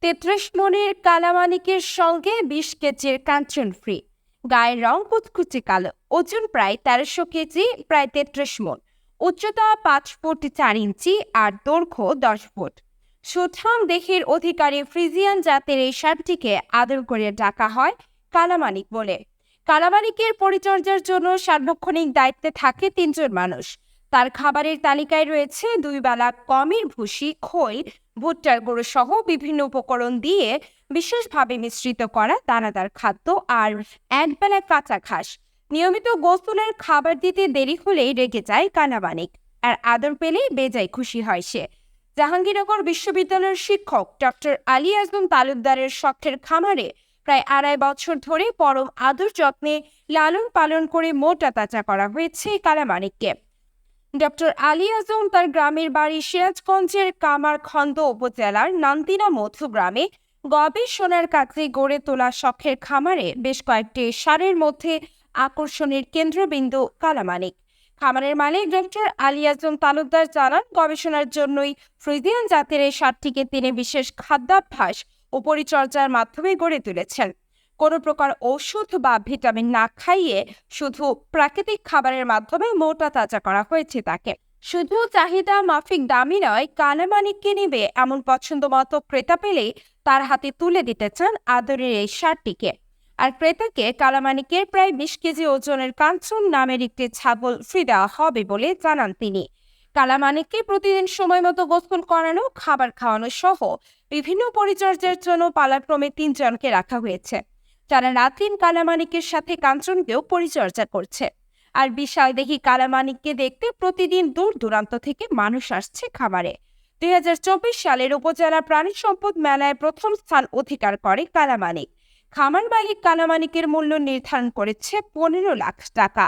৩৩ মনের কালামানিকের সঙ্গে ২০ কেজির কাঞ্চন ফ্রি। গায়ের রং কুচকুচে কালো, ওজন প্রায় ১৩০০ কেজি, প্রায় ৩৩ মন। উচ্চতা ৫ ফুট ৪ ইঞ্চি আর দৈর্ঘ্য ১০ ফুট। সুঠাম দেহের অধিকারী ফ্রিজিয়ান জাতের এই সাপটিকে আদর করে ডাকা হয় কালামানিক বলে। কালামানিকের পরিচর্যার জন্য সার্বক্ষণিক দায়িত্বে থাকে ৩ জন মানুষ। তার খাবারের তালিকায় রয়েছে ২ বেলা গমের ভুসি, খৈল, ভুট্টার গুঁড়ো সহ বিভিন্ন উপকরণ দিয়ে বিশেষভাবে মিশ্রিত করা দানাদার খাদ্য আর একবেলা কাঁচা ঘাস। নিয়মিত গোসলের খাবার দিতে দেরি হলেই রেগে যায় কালামানিক, আর আদর পেলেই বেজায় খুশি হয় সে। জাহাঙ্গীরনগর বিশ্ববিদ্যালয়ের শিক্ষক ডক্টর আলী আজম তালুকদারের শখের খামারে প্রায় ২.৫ বছর ধরে পরম আদর যত্নে লালন পালন করে মোটা তাজা করা হয়েছে কালামানিককে। ডক্টর আলী আজম তার গ্রামের বাড়ি সিরাজগঞ্জের কামারখন্দ উপজেলার নান্দিনা মধু গ্রামে গবেষণার কাছে গড়ে তোলা শখের খামারে বেশ কয়েকটি সারের মধ্যে আকর্ষণের কেন্দ্রবিন্দু কালামানিক। খামারের মালিক ডক্টর আলী আজম তালুকদার জানান, গবেষণার জন্যই ফ্রিজিয়ান জাতের এই সারটিকে তিনি বিশেষ খাদ্যাভ্যাস ও পরিচর্যার মাধ্যমে গড়ে তুলেছেন। কোনো প্রকার ঔষধ বা ভিটামিন না খাইয়ে শুধু প্রাকৃতিক খাবারের মাধ্যমে মোটা তাজা করা হয়েছে তাকে। শুধু চাহিদা মাফিক দামি নয়, কালামানিককে নেবে এমন পছন্দ মতো ক্রেতা পেলেই তার হাতে তুলে দিতে চান আদরের এই সারটিকে। আর ক্রেতাকে কালামানিকের প্রায় ২০ কেজি ওজনের কাঞ্চন নামের একটি ছাগল ফ্রি দেওয়া হবে বলে জানান তিনি। কালামানিককে প্রতিদিন সময় মতো গোসল করানো, খাবার খাওয়ানো সহ বিভিন্ন পরিচর্যার জন্য পালাক্রমে ৩ জনকে রাখা হয়েছে, যারা রাতিন কালামানিকের সাথে কাঞ্চনকেও পরিচর্যা করছে। আর বিশাল দেহি কালামানিককে দেখতে প্রতিদিন দূর দূরান্ত থেকে মানুষ আসছে খামারে। ২০২৪ সালের উপজেলা প্রাণী সম্পদ মেলায় প্রথম স্থান অধিকার করে কালামানিক। খামার মালিক কালামানিকের মূল্য নির্ধারণ করেছে ১৫ লাখ টাকা।